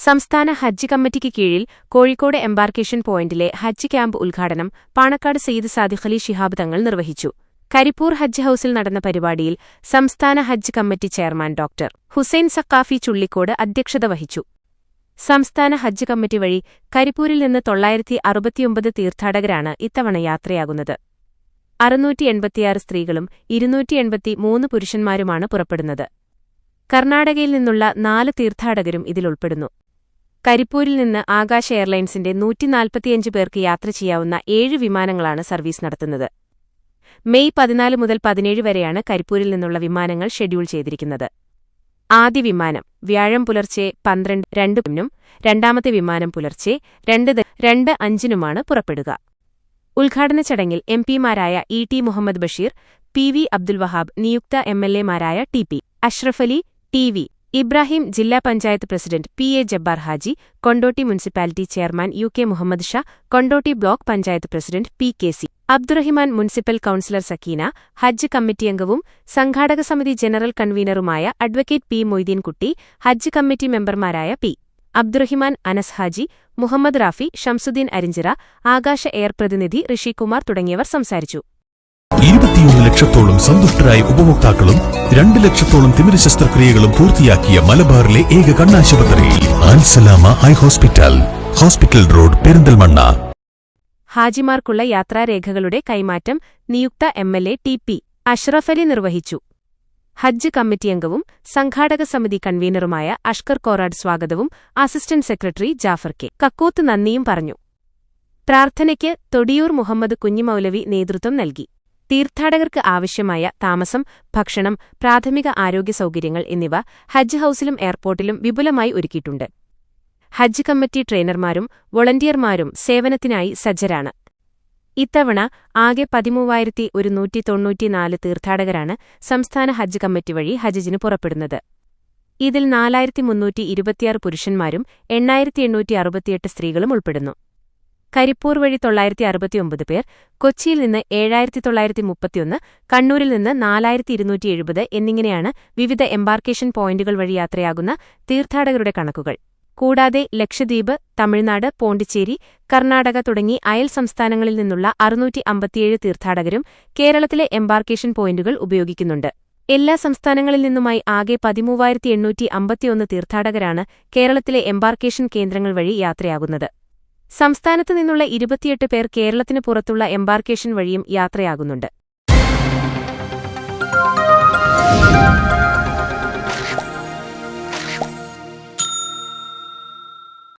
സംസ്ഥാന ഹജ്ജ് കമ്മിറ്റിക്ക് കീഴിൽ കോഴിക്കോട് എംബാർക്കേഷൻ പോയിന്റിലെ ഹജ്ജ് ക്യാമ്പ് ഉദ്ഘാടനം പാണക്കാട് സയ്യിദ് സാദിഖ് അലി ശിഹാബ് തങ്ങൾ നിർവഹിച്ചു. കരിപ്പൂർ ഹജ്ജ് ഹൌസിൽ നടന്ന പരിപാടിയിൽ സംസ്ഥാന ഹജ്ജ് committee chairman doctor Hussain Sakhafi Chullikode അധ്യക്ഷത വഹിച്ചു. സംസ്ഥാന ഹജ്ജ് കമ്മിറ്റി വഴി കരിപ്പൂരിൽ നിന്ന് 969 തീർത്ഥാടകരാണ് ഇത്തവണ യാത്രയാകുന്നത്. 686 സ്ത്രീകളും 283 പുരുഷന്മാരുമാണ് പുറപ്പെടുന്നത്. കർണാടകയിൽ നിന്നുള്ള 4 തീർത്ഥാടകരും ഇതിലുൾപ്പെടുന്നു. കരിപ്പൂരിൽ നിന്ന് ആകാശ എയർലൈൻസിന്റെ 145 പേർക്ക് യാത്ര ചെയ്യാവുന്ന 7 വിമാനങ്ങളാണ് സർവീസ് നടത്തുന്നത്. മെയ് 14 മുതൽ 17 വരെയാണ് കരിപ്പൂരിൽ നിന്നുള്ള വിമാനങ്ങൾ ഷെഡ്യൂൾ ചെയ്തിരിക്കുന്നത്. ആദ്യ വിമാനം വ്യാഴം പുലർച്ചെ 12:02 രണ്ടാമത്തെ വിമാനം പുലർച്ചെ 2:05 പുറപ്പെടുക. ഉദ്ഘാടന ചടങ്ങിൽ എംപിമാരായ ഇ.ടി. മുഹമ്മദ് ബഷീർ, പി.വി. അബ്ദുൽ വഹാബ്, നിയുക്ത എംഎൽഎമാരായ ടി.പി. അഷ്റഫലി, ടി.വി. ഇബ്രാഹിം, ജില്ലാ panchayat president PA. Jabbar Haji, Kondotty municipality chairman UK. Muhammad Shah, Kondotty block panchayat president PKC. Abdurahiman, municipal councillor Sakeena, ഹജ്ജ് കമ്മിറ്റി അംഗവും സംഘാടക സമിതി ജനറൽ കൺവീനറുമായ അഡ്വക്കേറ്റ് പി. മൊയ്തീൻകുട്ടി, ഹജ്ജ് കമ്മിറ്റി മെമ്പർമാരായ പി. അബ്ദുറഹിമാൻ, അനസ് ഹാജി, മുഹമ്മദ് റാഫി, ഷംസുദ്ദീൻ അരിഞ്ചിറ, ആകാശ എയർ പ്രതിനിധി ഋഷികുമാർ തുടങ്ങിയവർ സംസാരിച്ചു. 21 ലക്ഷത്തോളം സന്തുഷ്ടരായ ഉപഭോക്താക്കളും 2 ലക്ഷത്തോളം തിമിര ശസ്ത്രക്രിയകളും പൂർത്തിയാക്കിയ മലബാറിലെ ഏക കണ്ണാശുപത്രി Alsalama high hospital, hospital road, Perinthalmanna. ഹാജിമാർക്കുള്ള യാത്രാരേഖകളുടെ കൈമാറ്റം നിയുക്ത എംഎൽഎ ടി.പി. അഷ്റഫ് അലി നിർവഹിച്ചു. ഹജ്ജ് കമ്മിറ്റി അംഗവും സംഘാടക സമിതി കൺവീനറുമായ അഷ്കർ കോറാഡ് സ്വാഗതവും assistant secretary Jafar K. Kakkoth നന്ദിയും പറഞ്ഞു. പ്രാർത്ഥനയ്ക്ക് തൊടിയൂർ മുഹമ്മദ് കുഞ്ഞിമൗലവി നേതൃത്വം നൽകി. തീർത്ഥാടകർക്ക് ആവശ്യമായ താമസം, ഭക്ഷണം, പ്രാഥമിക ആരോഗ്യ സൗകര്യങ്ങൾ എന്നിവ ഹജ്ജ് ഹൌസിലും എയർപോർട്ടിലും വിപുലമായി ഒരുക്കിയിട്ടുണ്ട്. ഹജ്ജ് കമ്മിറ്റി ട്രെയിനർമാരും വോളണ്ടിയർമാരും സേവനത്തിനായി സജ്ജരാണ്. ഇത്തവണ ആകെ 13,194 തീർത്ഥാടകരാണ് സംസ്ഥാന ഹജ്ജ് കമ്മിറ്റി വഴി ഹജ്ജിന് പുറപ്പെടുന്നത്. ഇതിൽ 4,326 പുരുഷന്മാരും 8,868 സ്ത്രീകളും ഉൾപ്പെടുന്നു. കരിപ്പൂർ വഴി 969 പേർ, കൊച്ചിയിൽ നിന്ന് 7,931, കണ്ണൂരിൽ നിന്ന് 4,270 എന്നിങ്ങനെയാണ് വിവിധ എംബാർക്കേഷൻ പോയിന്റുകൾ വഴി യാത്രയാകുന്ന തീർത്ഥാടകരുടെ കണക്കുകൾ. കൂടാതെ ലക്ഷദ്വീപ്, തമിഴ്നാട്, പോണ്ടിച്ചേരി, കർണാടക തുടങ്ങി അയൽ സംസ്ഥാനങ്ങളിൽ നിന്നുള്ള 657 തീർത്ഥാടകരും കേരളത്തിലെ എംബാർക്കേഷൻ പോയിന്റുകൾ ഉപയോഗിക്കുന്നുണ്ട്. എല്ലാ സംസ്ഥാനങ്ങളിൽ നിന്നുമായി ആകെ 13,851 തീർത്ഥാടകരാണ് കേരളത്തിലെ എംബാർക്കേഷൻ കേന്ദ്രങ്ങൾ വഴി യാത്രയാകുന്നത്. സംസ്ഥാനത്തു നിന്നുള്ള 28 പേർ കേരളത്തിന് പുറത്തുള്ള എംബാർക്കേഷൻ വഴിയും യാത്രയാകുന്നുണ്ട്.